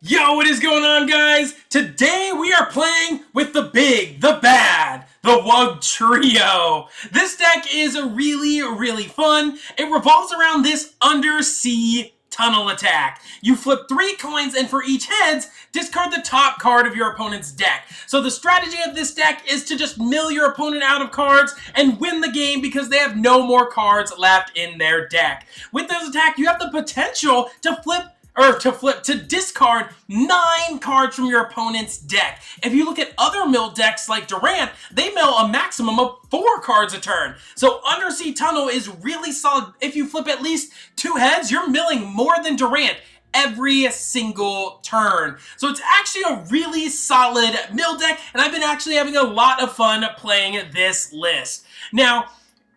Yo, what is going on, guys? Today we are playing with the big, the bad, the Wugtrio. This deck is really fun. It revolves around this undersea tunnel attack. You flip 3 coins, and for each heads, discard the top card of your opponent's deck. So the strategy of this deck is to just mill your opponent out of cards and win the game because they have no more cards left in their deck. With this attack, you have the potential to discard 9 cards from your opponent's deck. If you look at other mill decks like Durant, they mill a maximum of 4 cards a turn. So Undersea Tunnel is really solid. If you flip at least 2 heads, you're milling more than Durant every single turn. So it's actually a really solid mill deck, and I've been actually having a lot of fun playing this list. Now,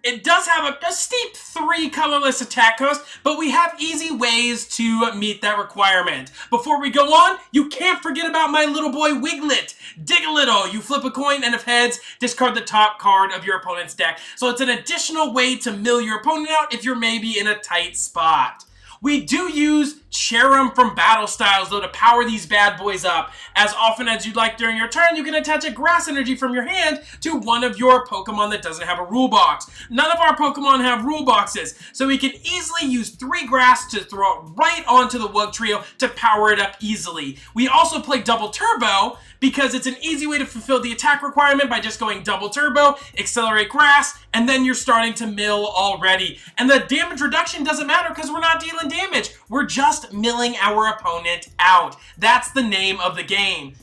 it does have a steep 3 colorless attack cost, but we have easy ways to meet that requirement. Before we go on, you can't forget about my little boy Wiglett. Dig a little. You flip a coin, and if heads, discard the top card of your opponent's deck. So it's an additional way to mill your opponent out if you're maybe in a tight spot. We do use Cherrim from Battle Styles, though, to power these bad boys up. As often as you'd like during your turn, you can attach a grass energy from your hand to one of your Pokemon that doesn't have a rule box. None of our Pokemon have rule boxes, so we can easily use 3 grass to throw it right onto the Wugtrio to power it up easily. We also play Double Turbo because it's an easy way to fulfill the attack requirement by just going Double Turbo, accelerate grass, and then you're starting to mill already. And the damage reduction doesn't matter because we're not dealing damage. We're just milling our opponent out. That's the name of the game.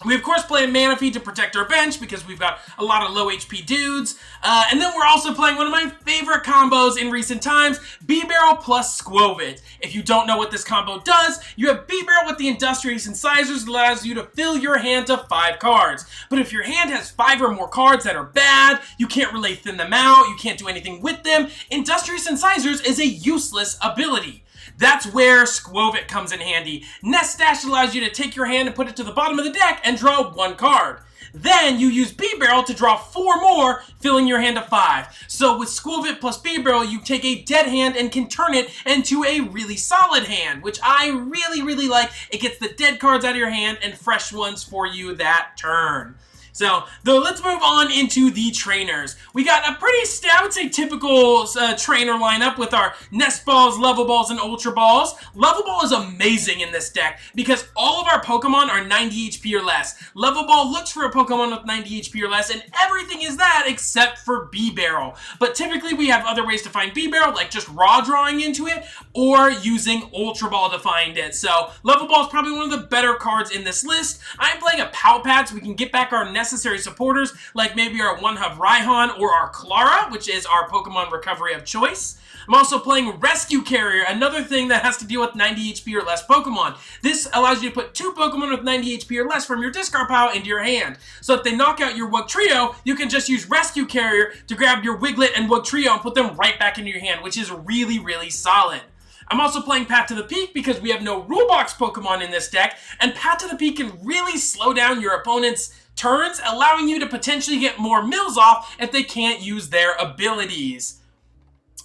We, of course, play Manaphy to protect our bench because we've got a lot of low HP dudes. And then we're also playing one of my favorite combos in recent times, Bibarel plus Skwovet. If you don't know what this combo does, you have Bibarel with the Industrious Incisors that allows you to fill your hand to 5 cards. But if your hand has 5 or more cards that are bad, you can't really thin them out, you can't do anything with them, Industrious Incisors is a useless ability. That's where Skwovet comes in handy. Nest Stash allows you to take your hand and put it to the bottom of the deck and draw 1 card. Then you use Bibarel to draw 4 more, filling your hand to 5. So with Skwovet plus Bibarel, you take a dead hand and can turn it into a really solid hand, which I really like. It gets the dead cards out of your hand and fresh ones for you that turn. So, though, let's move on into the trainers. We got a pretty, I would say, typical trainer lineup with our Nest Balls, Level Balls, and Ultra Balls. Level Ball is amazing in this deck because all of our Pokemon are 90 HP or less. Level Ball looks for a Pokemon with 90 HP or less, and everything is that except for Bibarel. But typically, we have other ways to find Bibarel, like just raw drawing into it, or using Ultra Ball to find it. So, Level Ball is probably one of the better cards in this list. I'm playing a Pal Pad so we can get back our necessary supporters, like maybe our one-hub Raihan or our Klara, which is our Pokemon recovery of choice. I'm also playing Rescue Carrier, another thing that has to deal with 90 HP or less Pokemon. This allows you to put 2 Pokemon with 90 HP or less from your discard pile into your hand. So if they knock out your Wugtrio, you can just use Rescue Carrier to grab your Wiglett and Wugtrio and put them right back into your hand, which is really solid. I'm also playing Path to the Peak because we have no rule box Pokemon in this deck, and Path to the Peak can really slow down your opponent's turns, allowing you to potentially get more mills off if they can't use their abilities.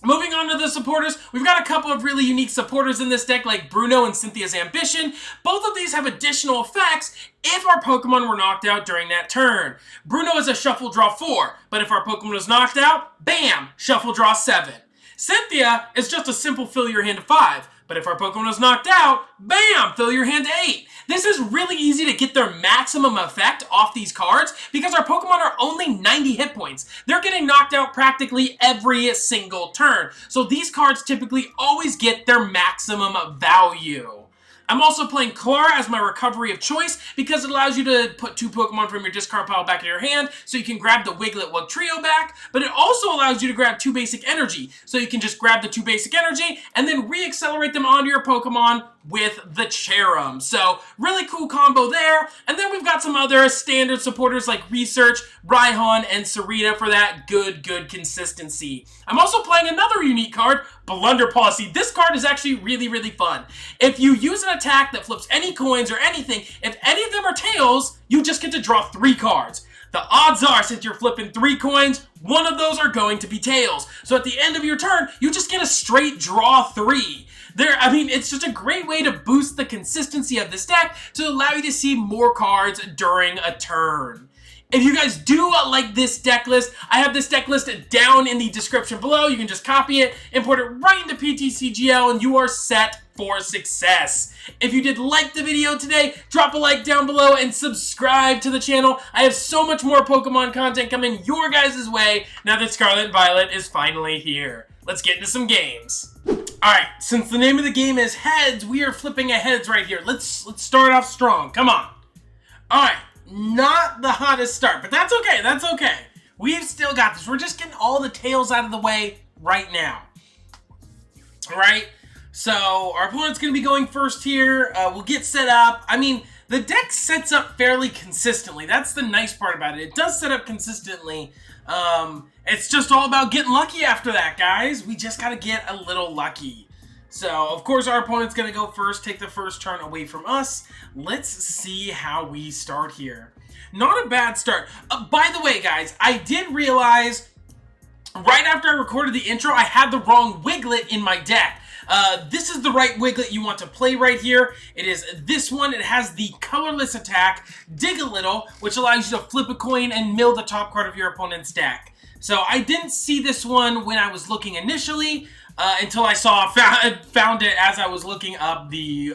Moving on to the supporters, we've got a couple of really unique supporters in this deck like Bruno and Cynthia's Ambition. Both of these have additional effects if our Pokemon were knocked out during that turn. Bruno is a Shuffle Draw 4, but if our Pokemon was knocked out, bam, Shuffle Draw 7. Cynthia is just a simple fill your hand to 5, but if our Pokemon was knocked out, bam, fill your hand to 8. This is really easy to get their maximum effect off these cards because our Pokemon are only 90 hit points. They're getting knocked out practically every single turn. So these cards typically always get their maximum value. I'm also playing Klara as my recovery of choice because it allows you to put 2 Pokemon from your discard pile back in your hand so you can grab the Wiglett Wugtrio back, but it also allows you to grab 2 basic energy. So you can just grab the 2 basic energy and then re-accelerate them onto your Pokemon with the Cherrim. So really cool combo there. And then we've got some other standard supporters like Research, Raihan, and Serena for that good consistency. I'm also playing another unique card, Blunder Policy. This card is actually really fun. If you use an attack that flips any coins or anything, if any of them are tails, you just get to draw 3 cards. The odds are, since you're flipping 3 coins, one of those are going to be tails. So at the end of your turn, you just get a straight draw 3. It's just a great way to boost the consistency of this deck to allow you to see more cards during a turn. If you guys do like this deck list, I have this deck list down in the description below. You can just copy it, import it right into PTCGL, and you are set for success. If you did like the video today, drop a like down below and subscribe to the channel. I have so much more Pokemon content coming your guys' way now that Scarlet and Violet is finally here. Let's get into some games. Alright, since the name of the game is Heads, we are flipping a Heads right here. Let's start off strong. Come on. Alright, not the hottest start, but that's okay. That's okay. We've still got this. We're just getting all the tails out of the way right now. Alright, so our opponent's going to be going first here. We'll get set up. I mean, the deck sets up fairly consistently. That's the nice part about it. It does set up consistently. It's just all about getting lucky after that, guys. We just got to get a little lucky. So, of course, our opponent's going to go first, take the first turn away from us. Let's see how we start here. Not a bad start. By the way, guys, I did realize right after I recorded the intro, I had the wrong Wiglett in my deck. This is the right Wiglett you want to play right here. It is this one. It has the colorless attack, Dig a Little, which allows you to flip a coin and mill the top card of your opponent's deck. So I didn't see this one when I was looking initially, until I found it as I was looking up the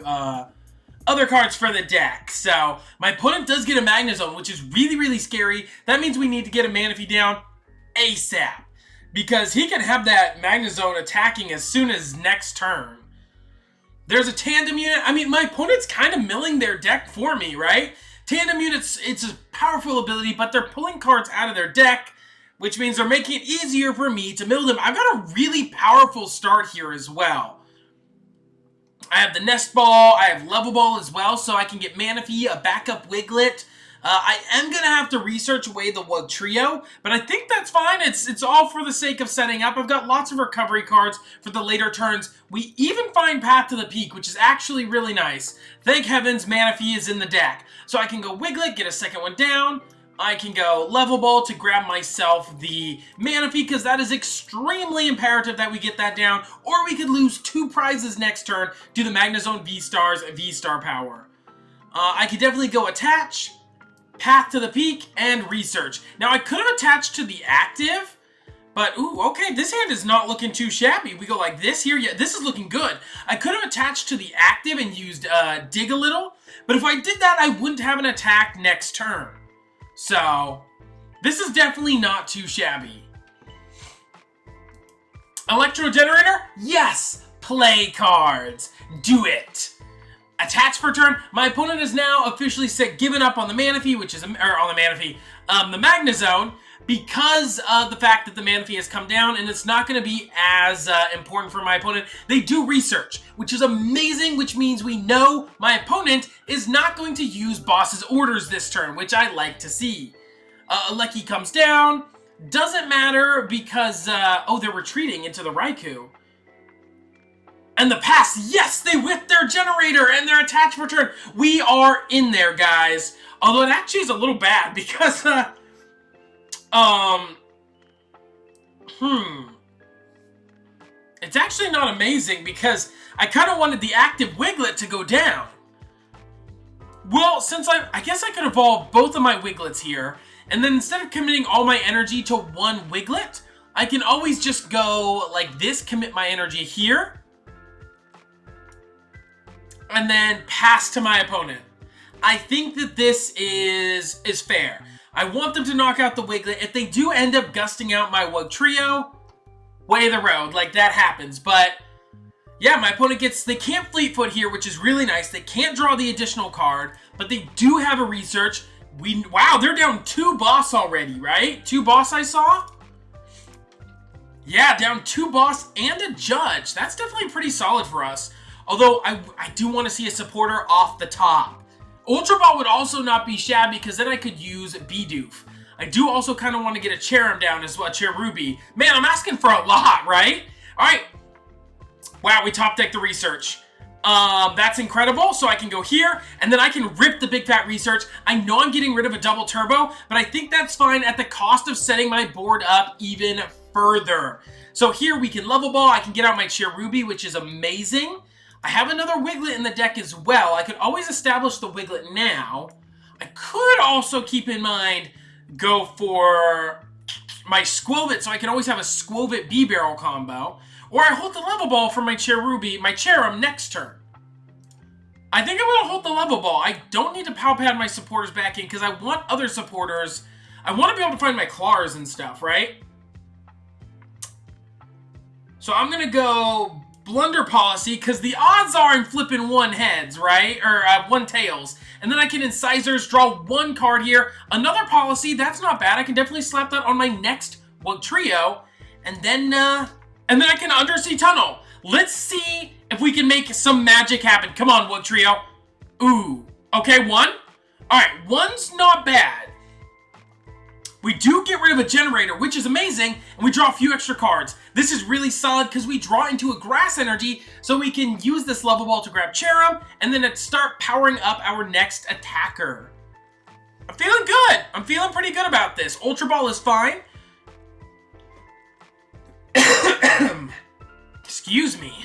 other cards for the deck. So my opponent does get a Magnezone, which is really, really scary. That means we need to get a Manaphy down ASAP, because he can have that Magnezone attacking as soon as next turn. There's a Tandem unit. I mean, my opponent's kind of milling their deck for me, right? Tandem units, it's a powerful ability, but they're pulling cards out of their deck, which means they're making it easier for me to mill them. I've got a really powerful start here as well. I have the Nest Ball, I have Level Ball as well, so I can get Manaphy, a backup Wiglett. I am going to have to research away the Wugtrio, but I think that's fine. It's all for the sake of setting up. I've got lots of recovery cards for the later turns. We even find Path to the Peak, which is actually really nice. Thank heavens Manaphy is in the deck. So I can go Wiglett, get a second one down. I can go Level Ball to grab myself the Manaphy, because that is extremely imperative that we get that down, or we could lose 2 prizes next turn due to Magnezone V-Star's V-Star power. I could definitely go Attach, Path to the Peak, and Research. Now, I could have attached to the active, but, ooh, okay, this hand is not looking too shabby. We go like this here. Yeah, this is looking good. I could have attached to the active and used Dig a Little, but if I did that, I wouldn't have an attack next turn. So, this is definitely not too shabby. Electro Generator? Yes! Play cards. Do it. Attach for turn. My opponent is now officially given up on the Manaphy, which is, the Magnezone, because of the fact that the Manaphy has come down, and it's not going to be as important for my opponent. They do Research, which is amazing, which means we know my opponent is not going to use Boss's Orders this turn, which I like to see. Alecki comes down. Doesn't matter because, they're retreating into the Raikou. And the pass, yes, they whipped their generator and their attach for turn. We are in there, guys. Although it actually is a little bad because, it's actually not amazing because I kind of wanted the active Wiglett to go down. Well, since I guess I could evolve both of my Wigletts here, and then instead of committing all my energy to one Wiglett, I can always just go like this, commit my energy here, and then pass to my opponent. I think that this is fair. I want them to knock out the Wiglett. If they do end up gusting out my Wugtrio, way the road, like that happens. But yeah, my opponent they can't Fleet Foot here, which is really nice. They can't draw the additional card, but they do have a Research. Wow, they're down 2 boss already, right? 2 boss I saw? Yeah, down 2 boss and a Judge. That's definitely pretty solid for us. Although, I do want to see a supporter off the top. Ultra Ball would also not be shabby, because then I could use Bidoof. I do also kind of want to get a Cherrim down as well, Cherubi. Man, I'm asking for a lot, right? Alright. Wow, we top decked the Research. That's incredible. So I can go here, and then I can rip the Big Fat Research. I know I'm getting rid of a double turbo, but I think that's fine at the cost of setting my board up even further. So here we can level ball. I can get out my Cherubi, which is amazing. I have another Wiglett in the deck as well. I could always establish the Wiglett now. I could also keep in mind go for my Skwovet, so I can always have a Skwovet Bibarel combo. Or I hold the level ball for my Cherubi, my Cherrim next turn. I think I'm going to hold the level ball. I don't need to Pal Pad my supporters back in because I want other supporters. I want to be able to find my Klaras and stuff, right? So I'm going to go Blunder Policy because the odds are I'm flipping one heads, right? Or one tails. And then I can incisors, draw one card here. Another Policy, that's not bad. I can definitely slap that on my next Wugtrio. And then I can Undersea Tunnel. Let's see if we can make some magic happen. Come on, Wugtrio. Ooh. Okay, one. Alright, one's not bad. We do get rid of a generator, which is amazing, and we draw a few extra cards. This is really solid because we draw into a grass energy, so we can use this level ball to grab Cherrim, and then start powering up our next attacker. I'm feeling good. I'm feeling pretty good about this. Ultra Ball is fine. Excuse me.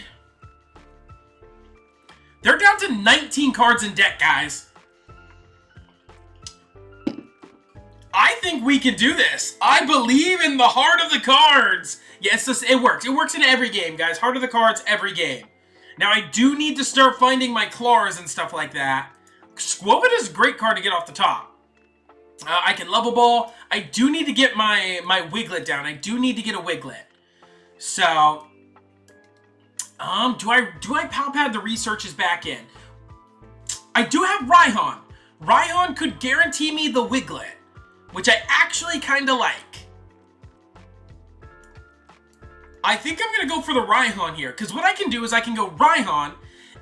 They're down to 19 cards in deck, guys. I think we can do this. I believe in the heart of the cards. Yes, it works. It works in every game, guys. Heart of the cards, every game. Now, I do need to start finding my Klaras and stuff like that. Skwovet is a great card to get off the top. I can level ball. I do need to get my Wiglett down. I do need to get a Wiglett. So, do I Pal Pad the researches back in? I do have Raihan. Raihan could guarantee me the Wiglett, which I actually kind of like. I think I'm going to go for the Raihan here, because what I can do is I can go Raihan,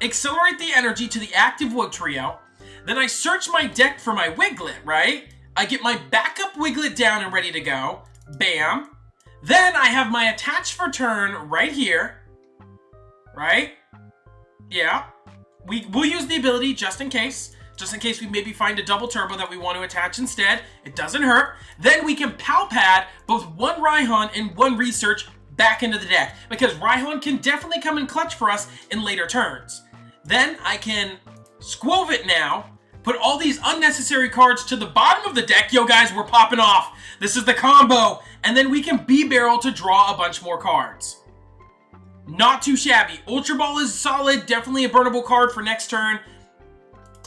accelerate the energy to the active Wugtrio, then I search my deck for my Wiglett, right? I get my backup Wiglett down and ready to go. Bam. Then I have my attach for turn right here. Right? Yeah. We'll use the ability just in case. Just in case we maybe find a double turbo that we want to attach instead. It doesn't hurt. Then we can Pal Pad both one Raihan and one research back into the deck. Because Raihan can definitely come in clutch for us in later turns. Then I can Skwovet now. Put all these unnecessary cards to the bottom of the deck. Yo, guys, we're popping off. This is the combo. And then we can Bibarel to draw a bunch more cards. Not too shabby. Ultra Ball is solid. Definitely a burnable card for next turn.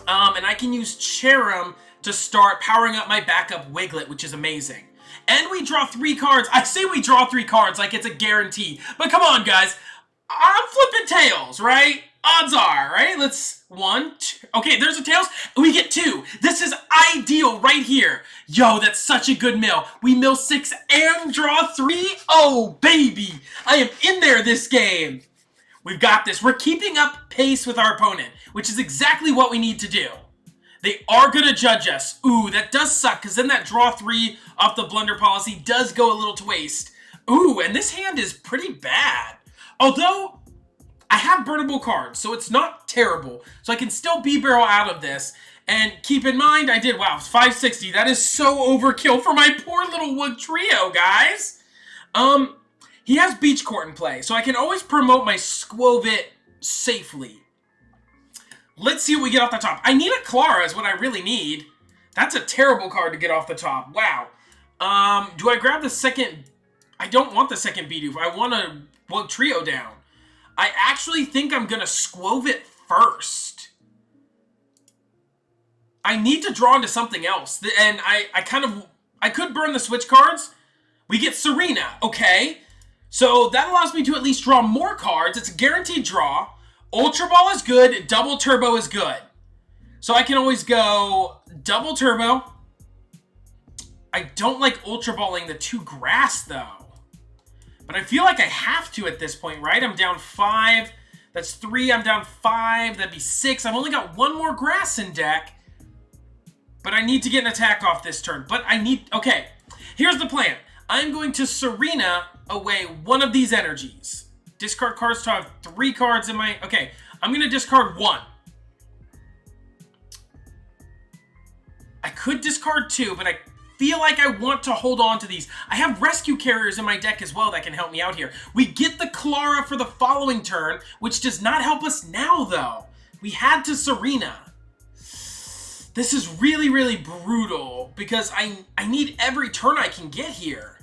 And I can use Cherrim to start powering up my backup Wiglett, which is amazing. And we draw 3 cards. I say we draw 3 cards like it's a guarantee. But come on, guys. I'm flipping tails, right? Odds are, right? Let's... 1, 2... Okay, there's a tails. We get 2. This is ideal right here. Yo, that's such a good mill. We mill 6 and draw 3. Oh, baby. I am in there this game. We've got this. We're keeping up pace with our opponent, which is exactly what we need to do. They are going to judge us. Ooh, that does suck, because then that draw 3 off the Blunder Policy does go a little to waste. Ooh, and this hand is pretty bad. Although, I have burnable cards, so it's not terrible. So I can still Bibarel out of this. And keep in mind, I did, wow, 560. That is so overkill for my poor little Wugtrio, guys. He has Beach Court in play, so I can always promote my Skwovet safely. Let's see what we get off the top. I need a Klara is what I really need. That's a terrible card to get off the top. Wow. Do I grab the second... I don't want the second Bidoof. I want a Wugtrio down. I actually think I'm going to Skwovet first. I need to draw into something else. And I could burn the switch cards. We get Serena. Okay. So that allows me to at least draw more cards. It's a guaranteed draw. Ultra Ball is good. Double Turbo is good. So I can always go Double Turbo. I don't like Ultra Balling the 2 grass, though. But I feel like I have to at this point, right? I'm down 5. That's 3. I'm down 5. That'd be 6. I've only got 1 more grass in deck. But I need to get an attack off this turn. But I need... Okay, here's the plan. I'm going to Serena away one of these energies. Discard cards to have 3 cards in my... Okay, I'm going to discard 1. I could discard 2, but I feel like I want to hold on to these. I have Rescue Carriers in my deck as well that can help me out here. We get the Klara for the following turn, which does not help us now, though. We had to Serena. This is really, really brutal because I need every turn I can get here.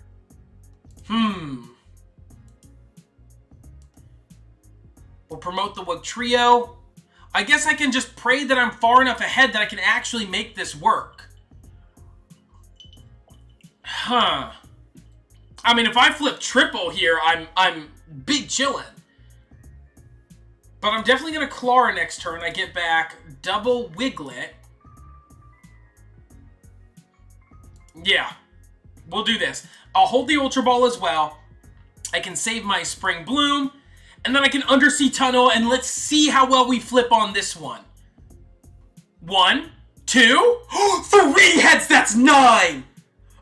We'll promote the Wugtrio. I guess I can just pray that I'm far enough ahead that I can actually make this work. I mean, if I flip triple here, I'm big chillin'. But I'm definitely going to Klara next turn. I get back double Wiglett. Yeah, we'll do this. I'll hold the Ultra Ball as well. I can save my Spring Bloom. And then I can Undersea Tunnel, and let's see how well we flip on this one. 1, 2, 3 heads, that's 9!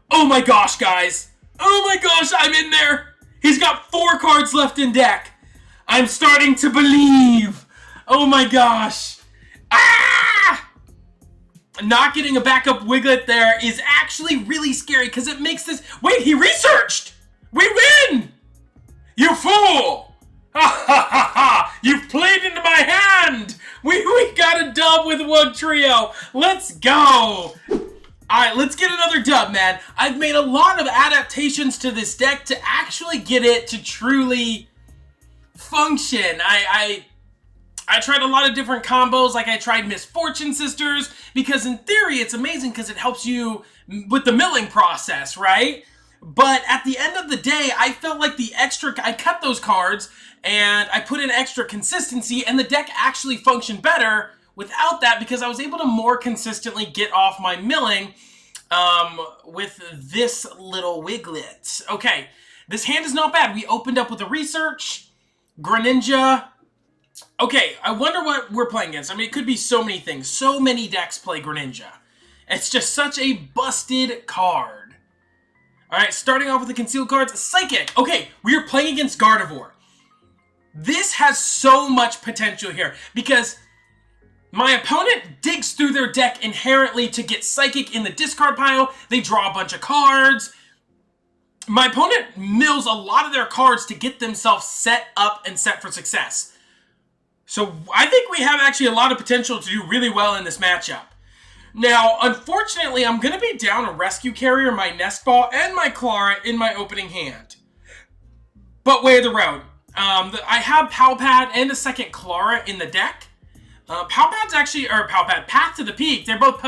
Oh my gosh, guys. Oh my gosh, I'm in there. He's got 4 cards left in deck. I'm starting to believe. Oh my gosh. Ah! Not getting a backup Wiglett there is actually really scary because it makes this... Wait, he researched! We win! You fool! Ha ha ha ha! You've played into my hand! We got a dub with Wugtrio. Let's go! Alright, let's get another dub, man. I've made a lot of adaptations to this deck to actually get it to truly function. I tried a lot of different combos, like I tried Misfortune Sisters, because in theory it's amazing because it helps you with the milling process, right? But at the end of the day, I felt like I cut those cards, and I put in extra consistency, and the deck actually functioned better without that because I was able to more consistently get off my milling with this little Wiglett. Okay, this hand is not bad. We opened up with a Research, Greninja. Okay, I wonder what we're playing against. I mean, it could be so many things. So many decks play Greninja. It's just such a busted card. Alright, starting off with the concealed cards. Psychic! Okay, we are playing against Gardevoir. This has so much potential here because my opponent digs through their deck inherently to get Psychic in the discard pile. They draw a bunch of cards. My opponent mills a lot of their cards to get themselves set up and set for success. So I think we have actually a lot of potential to do really well in this matchup. Now, unfortunately, I'm going to be down a Rescue Carrier, my Nest Ball, and my Klara in my opening hand. But way of the road. I have Pal Pad and a second Klara in the deck. Pal Pad's actually, or Pal Pad, Path to the Peak. They're both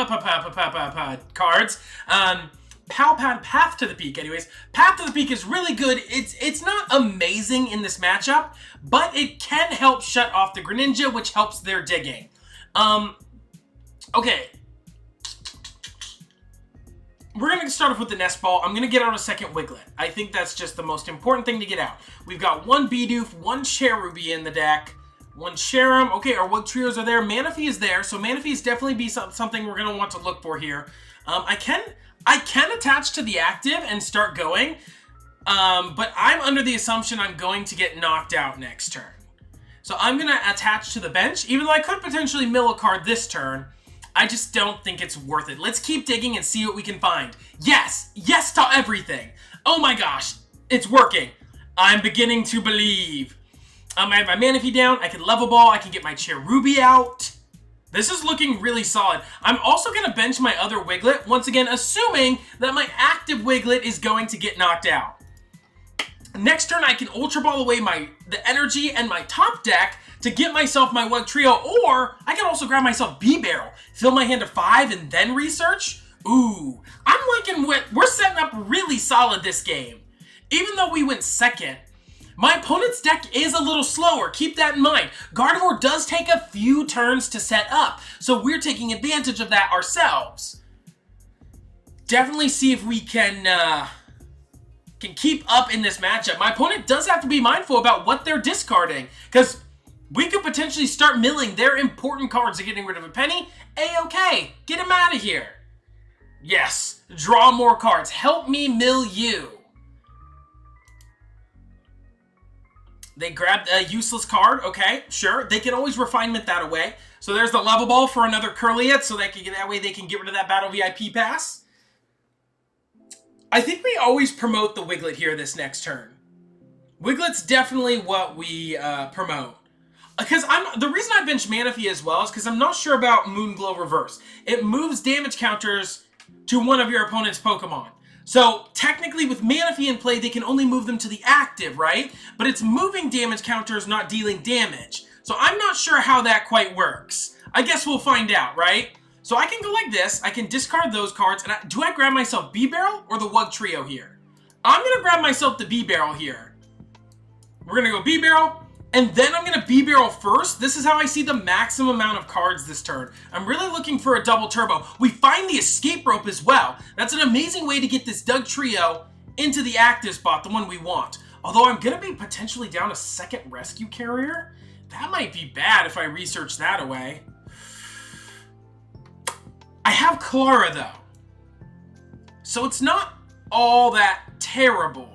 cards. Pal Pad, Path to the Peak, anyways. Path to the Peak is really good. It's not amazing in this matchup, but it can help shut off the Greninja, which helps their digging. Okay. We're going to start off with the Nest Ball. I'm going to get out a second Wiglett. I think that's just the most important thing to get out. We've got one Bidoof, one Cherubi in the deck, one Cherrim. Okay, our Wugtrios are there. Manaphy is there, so Manaphy is definitely be something we're going to want to look for here. I can attach to the active and start going, but I'm under the assumption I'm going to get knocked out next turn. So I'm going to attach to the bench, even though I could potentially mill a card this turn. I just don't think it's worth it. Let's keep digging and see what we can find. Yes! Yes to everything! Oh my gosh! It's working! I'm beginning to believe. I have my Manaphy down, I can Level Ball, I can get my Cherubi out. This is looking really solid. I'm also going to bench my other Wiglett, once again assuming that my active Wiglett is going to get knocked out. Next turn I can Ultra Ball away the energy and my top deck to get myself my Wugtrio, or I can also grab myself Bibarel, fill my hand to 5 and then Research. Ooh, I'm liking we're setting up really solid this game. Even though we went second, my opponent's deck is a little slower. Keep that in mind. Gardevoir does take a few turns to set up, so we're taking advantage of that ourselves. Definitely see if we can keep up in this matchup. My opponent does have to be mindful about what they're discarding, because we could potentially start milling their important cards and getting rid of a penny. A-okay, get him out of here. Yes, draw more cards. Help me mill you. They grabbed a useless card. Okay, sure. They can always refinement that away. So there's the Level Ball for another Curliet, so that way they can get rid of that Battle VIP pass. I think we always promote the Wiglett here this next turn. Wiglett's definitely what we promote. Because the reason I bench Manaphy as well is because I'm not sure about Moonglow Reverse. It moves damage counters to one of your opponent's Pokemon. So technically with Manaphy in play, they can only move them to the active, right? But it's moving damage counters, not dealing damage. So I'm not sure how that quite works. I guess we'll find out, right? So I can go like this. I can discard those cards. And do I grab myself Bibarel or the Wugtrio here? I'm going to grab myself the Bibarel here. We're going to go Bibarel. And then I'm going to Bibarel first. This is how I see the maximum amount of cards this turn. I'm really looking for a double turbo. We find the Escape Rope as well. That's an amazing way to get this Dugtrio into the active spot, the one we want. Although I'm going to be potentially down a second Rescue Carrier. That might be bad if I research that away. I have Klara though. So it's not all that terrible.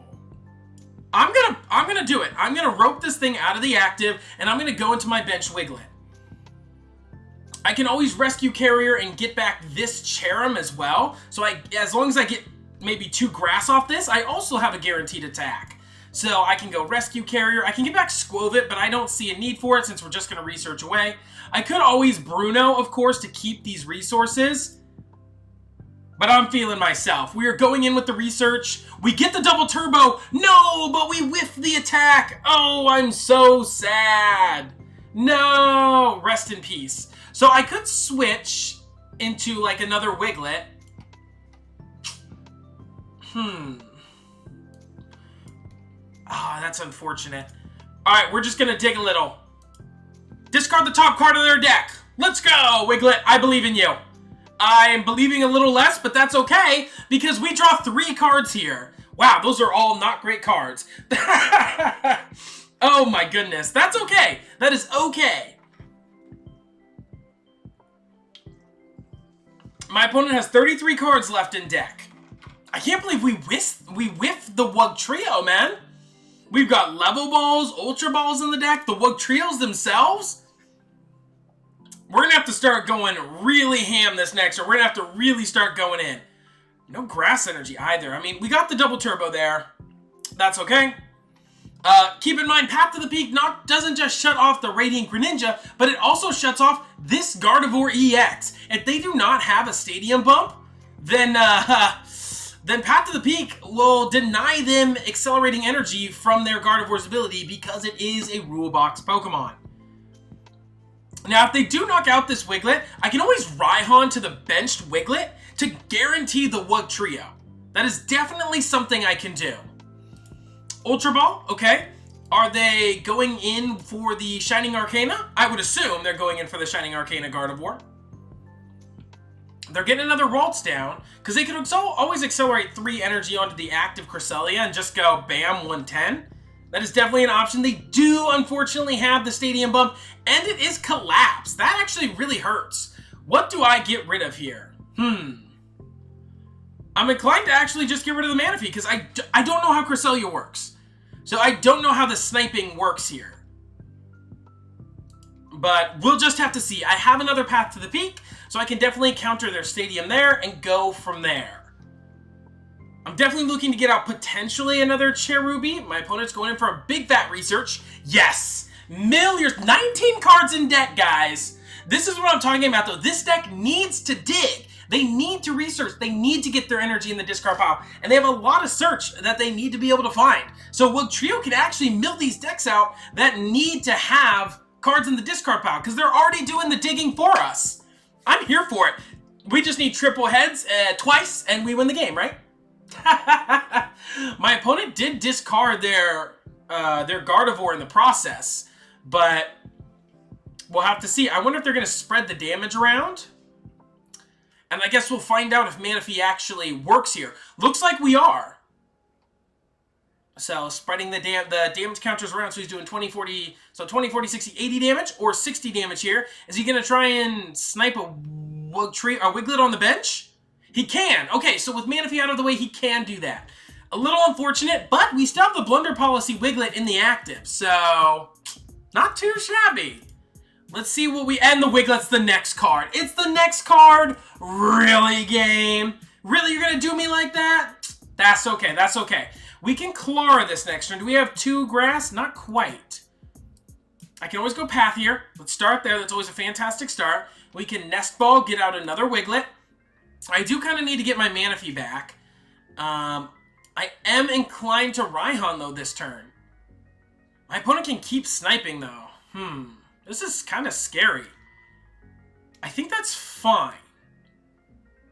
I'm gonna do it. I'm gonna rope this thing out of the active, and I'm gonna go into my bench Wiglett. I can always Rescue Carrier and get back this Cherrim as well. So as long as I get maybe 2 grass off this, I also have a guaranteed attack. So I can go Rescue Carrier. I can get back Skwovet, but I don't see a need for it since we're just gonna research away. I could always Bruno, of course, to keep these resources. But I'm feeling myself. We are going in with the research. We get the double turbo. No, but we whiff the attack. Oh, I'm so sad. No, rest in peace. So I could switch into like another Wiglett. Oh, that's unfortunate. All right, we're just gonna dig a little. Discard the top card of their deck. Let's go, Wiglett. I believe in you. I'm believing a little less, but that's okay, because we draw 3 cards here. Wow, those are all not great cards. Oh my goodness, that's okay. That is okay. My opponent has 33 cards left in deck. I can't believe we whiffed the Wugtrio, man. We've got Level Balls, Ultra Balls in the deck, the Wugtrios themselves. We're going to have to start going really ham this next, or we're going to have to really start going in. No grass energy either. I mean, we got the double turbo there. That's okay. Keep in mind, Path to the Peak doesn't just shut off the Radiant Greninja, but it also shuts off this Gardevoir EX. If they do not have a stadium bump, then Path to the Peak will deny them accelerating energy from their Gardevoir's ability because it is a rule box Pokemon. Now, if they do knock out this Wiglett, I can always Raihan to the benched Wiglett to guarantee the Wugtrio. That is definitely something I can do. Ultra Ball, okay. Are they going in for the Shining Arcana? I would assume they're going in for the Shining Arcana Gardevoir. They're getting another Waltz down, because they could always accelerate 3 energy onto the active Cresselia and just go bam, 110. That is definitely an option. They do, unfortunately, have the Stadium Bump, and it is Collapse. That actually really hurts. What do I get rid of here? I'm inclined to actually just get rid of the Manaphy, because I don't know how Cresselia works. So I don't know how the sniping works here. But we'll just have to see. I have another Path to the Peak, so I can definitely counter their Stadium there and go from there. I'm definitely looking to get out potentially another Cherubi. My opponent's going in for a big fat research. Yes! 19 cards in deck, guys. This is what I'm talking about, though. This deck needs to dig. They need to research. They need to get their energy in the discard pile. And they have a lot of search that they need to be able to find. So Wugtrio can actually mill these decks out that need to have cards in the discard pile, because they're already doing the digging for us. I'm here for it. We just need triple heads twice, and we win the game, right? My opponent did discard their Gardevoir in the process, but we'll have to see. I wonder if they're going to spread the damage around. And I guess we'll find out if Manaphy actually works here. Looks like we are. So spreading the damage counters around. So he's doing 20, 40, so 20, 40, 60, 80 damage or 60 damage here. Is he going to try and snipe a Wiglett on the bench? He can. Okay, so with Manaphy out of the way, he can do that. A little unfortunate, but we still have the Blunder Policy Wiglett in the active, so not too shabby. Let's see what we... And the Wiglet's the next card. It's the next card. Really, game? Really, you're going to do me like that? That's okay. That's okay. We can Klara this next turn. Do we have 2 grass? Not quite. I can always go Path here. Let's start there. That's always a fantastic start. We can Nest Ball, get out another Wiglett. I do kind of need to get my Manaphy back. I am inclined to Raihan, though, this turn. My opponent can keep sniping, though. This is kind of scary. I think that's fine.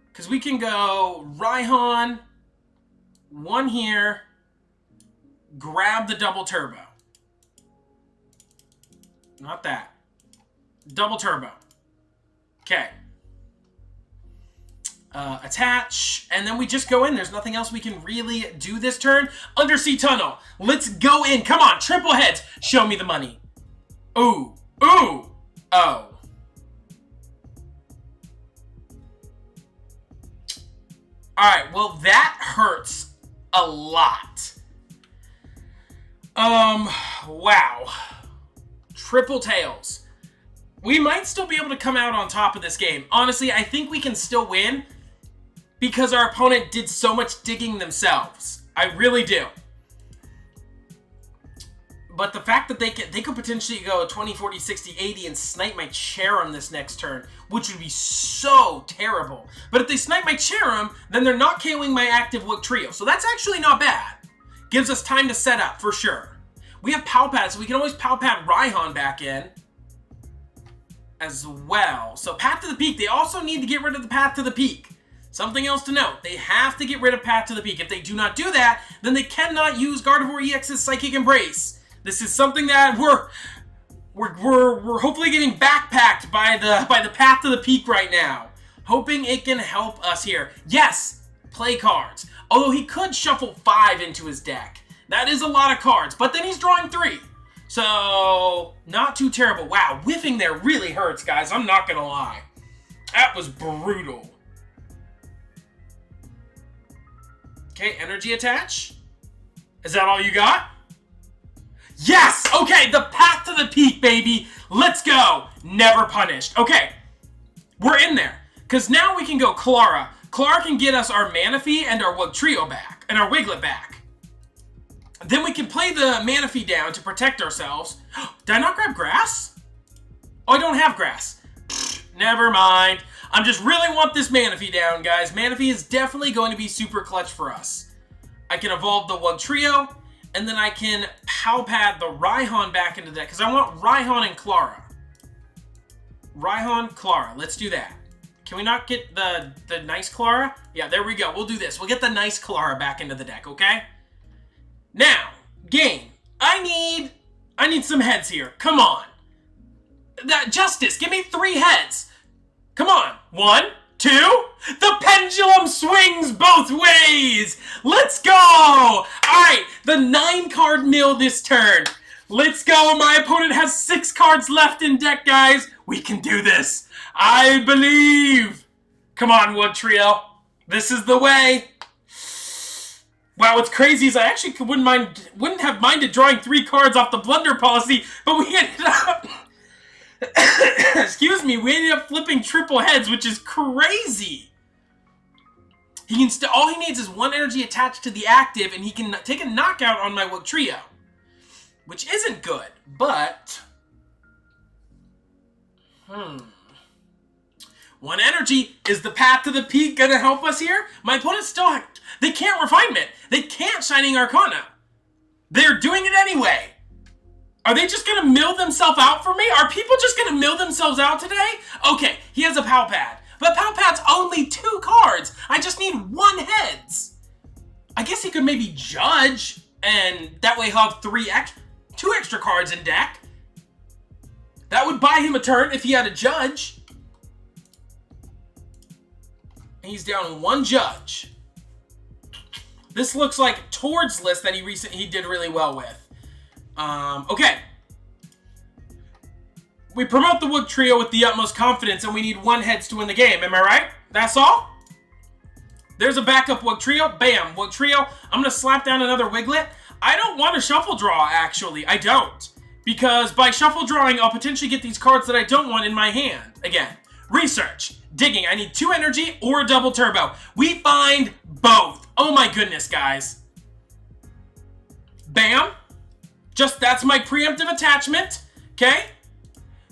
Because we can go Raihan, 1 here, grab the double turbo. Not that. Double turbo. Okay. Attach, and then we just go in. There's nothing else we can really do this turn. Undersea Tunnel. Let's go in. Come on, triple heads. Show me the money. Ooh. Ooh. Oh. Alright, well, that hurts a lot. Wow. Triple tails. We might still be able to come out on top of this game. Honestly, I think we can still win because our opponent did so much digging themselves. I really do. But the fact that they could potentially go 20, 40, 60, 80 and snipe my Cherrim this next turn, which would be so terrible. But if they snipe my Cherrim, then they're not KOing my active Wugtrio. So that's actually not bad. Gives us time to set up, for sure. We have Pal Pad, so we can always Pal Pad Raihan back in as well. So Path to the Peak, they also need to get rid of the Path to the Peak. Something else to note, they have to get rid of Path to the Peak. If they do not do that, then they cannot use Gardevoir EX's Psychic Embrace. This is something that we're hopefully getting backpacked by the Path to the Peak right now. Hoping it can help us here. Yes, play cards. Although he could shuffle 5 into his deck. That is a lot of cards, but then he's drawing 3. So, not too terrible. Wow, whiffing there really hurts, guys. I'm not gonna lie. That was brutal. Okay, energy attach. Is that all you got? Yes! Okay, the Path to the Peak, baby. Let's go. Never punished. Okay, we're in there. Because now we can go Klara. Klara can get us our Manaphy and our Wugtrio back. And our Wiglett back. Then we can play the Manaphy down to protect ourselves. Did I not grab grass? Oh, I don't have grass. Never mind. I just really want this Manaphy down, guys. Manaphy is definitely going to be super clutch for us. I can evolve the Wugtrio, and then I can Pal Pad the Raihan back into the deck, because I want Raihan and Klara. Raihan, Klara. Let's do that. Can we not get the nice Klara? Yeah, there we go. We'll do this. We'll get the nice Klara back into the deck, okay? Now, game. I need some heads here. Come on. Justice, give me 3 heads. Come on. 1, 2. The pendulum swings both ways. Let's go. All right, the 9-card mill this turn. Let's go. My opponent has 6 cards left in deck, guys. We can do this. I believe. Come on, Wugtrio. This is the way. Wow, what's crazy is I actually wouldn't have minded drawing 3 cards off the Blunder Policy, but we ended up... Excuse me, we ended up flipping triple heads, which is crazy. He can all he needs is 1 energy attached to the active, and he can take a knockout on my Wugtrio, which isn't good, but 1 energy. Is the Path to the Peak gonna help us here? My opponent still, they can't Refinement. They can't Shining Arcana. They're doing it anyway. Are they just going to mill themselves out for me? Are people just going to mill themselves out today? Okay, he has a Pal Pad. But Pal Pad's only 2 cards. I just need 1 heads. I guess he could maybe Judge, and that way he'll have 2 extra cards in deck. That would buy him a turn if he had a Judge. And he's down 1 Judge. This looks like Tord's list that he did really well with. Okay. We promote the Wugtrio with the utmost confidence, and we need 1 heads to win the game. Am I right? That's all? There's a backup Wugtrio. Bam, Wugtrio. I'm going to slap down another Wiglett. I don't want to shuffle draw, actually. I don't. Because by shuffle drawing, I'll potentially get these cards that I don't want in my hand. Again, research, digging. I need 2 energy or a double turbo. We find both. Oh my goodness, guys. Bam. That's my preemptive attachment. Okay.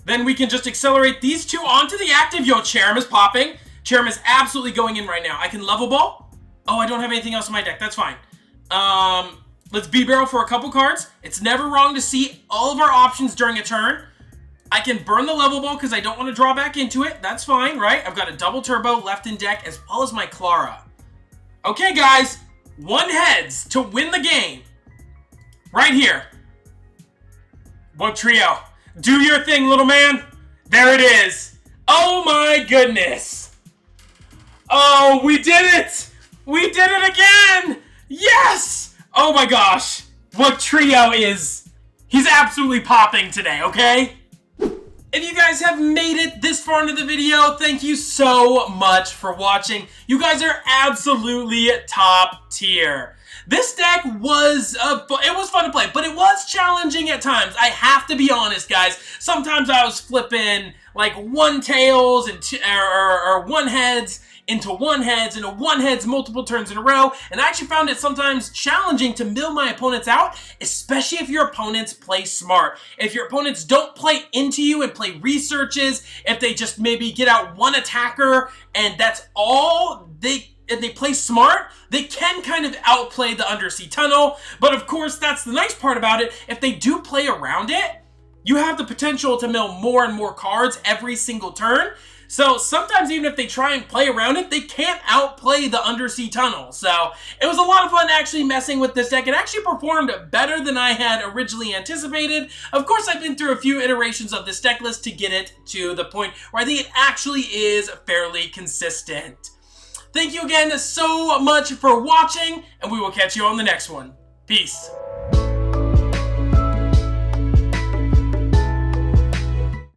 Then we can just accelerate these 2 onto the active. Yo, Cherrim is popping. Cherrim is absolutely going in right now. I can level ball. Oh, I don't have anything else in my deck. That's fine. Let's Bibarel for a couple cards. It's never wrong to see all of our options during a turn. I can burn the level ball because I don't want to draw back into it. That's fine, right? I've got a double turbo left in deck as well as my Klara. Okay, guys. 1 heads to win the game. Right here. Wugtrio. Do your thing, little man. There it is. Oh my goodness. Oh, we did it! We did it again! Yes! Oh my gosh. Wugtrio he's absolutely popping today, okay? If you guys have made it this far into the video, thank you so much for watching. You guys are absolutely top tier. This deck was, it was fun to play, but it was challenging at times. I have to be honest, guys. Sometimes I was flipping like 1 tails and or 1 heads into 1 heads, into 1 heads multiple turns in a row, and I actually found it sometimes challenging to mill my opponents out, especially if your opponents play smart. If your opponents don't play into you and play researches, if they just maybe get out 1 attacker and that's all and they play smart, they can kind of outplay the Undersea Tunnel. But of course, that's the nice part about it. If they do play around it, you have the potential to mill more and more cards every single turn. So sometimes even if they try and play around it, they can't outplay the Undersea Tunnel. So it was a lot of fun actually messing with this deck. It actually performed better than I had originally anticipated. Of course, I've been through a few iterations of this deck list to get it to the point where I think it actually is fairly consistent. Thank you again so much for watching, and we will catch you on the next one. Peace.